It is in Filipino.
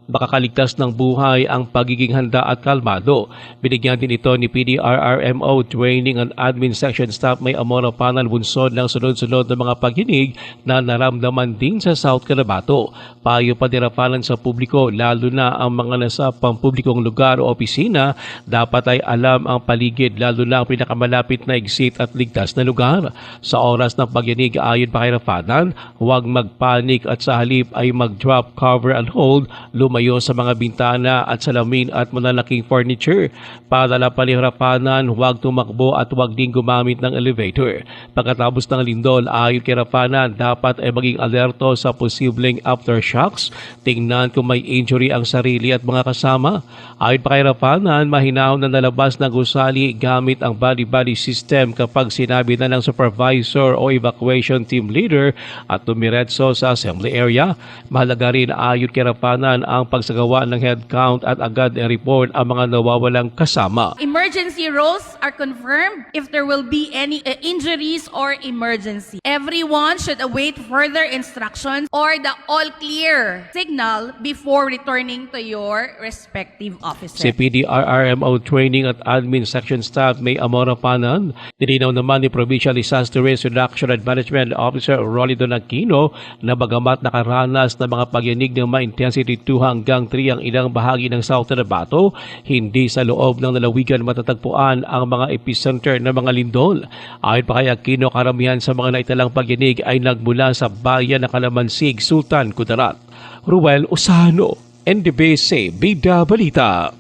makakaligtas ng buhay ang pagiging handa at kalmado. Binigyan din ito ni PDRRMO Training and Admin Section Staff May Amora Panal bunsod ng sunod-sunod na mga paghinig na naramdaman din sa South Cotabato. Payo pa dirapalan sa publiko, lalo na ang mga nasa pampublikong lugar o opisina, dapat ay alam ang paligid, lalo na ang pinakamalapit na exit at ligtas na lugar. Sa oras ng pagyanig, ayon pa kay Rafanan, huwag magpanik at sa halip ay mag-drop, cover and hold, lumayo sa mga bintana at salamin at malalaking furniture. Paalala pa ni Rafanan, huwag tumakbo at huwag din gumamit ng elevator. Pagkatapos ng lindol, ayon kay Rafanan, dapat ay maging alerto sa posibleng aftershocks. Tingnan kung may injury ang sarili at mga kasama. Ayon pa kay Rafanan, mahinahon na nalabas ng gusali gamit ang body-body system kapag sinabi na ng supervisor o evacuation team leader at tumiretso sa assembly area. Mahalaga rin ayon kay Rafanan ang pagsagawa ng head count at agad i-report ang mga nawawalang kasama. Emergency roles are confirmed if there will be any injuries or emergency. Everyone should await further instructions or the all clear signal before returning to your respective offices. Si PDRRMO Training at Admin Section Staff May Amora Panan, nilinaw naman ni Provincial Disaster Risk Reduction and Management Officer Rolly Aquino na bagamat nakaranas ng mga pagyanig ng ma-intensity 2 hanggang 3 ang ilang bahagi ng South Cotabato, hindi sa loob ng lalawigan matatagpuan ang mga epicenter ng mga lindol. Ayon pa kay Aquino, karamihan sa mga naitalang pagyanig ay nagmula sa bayan ng Kalamansig, Sultan Kudarat. Ruel Osano, NDBC, Bida Balita.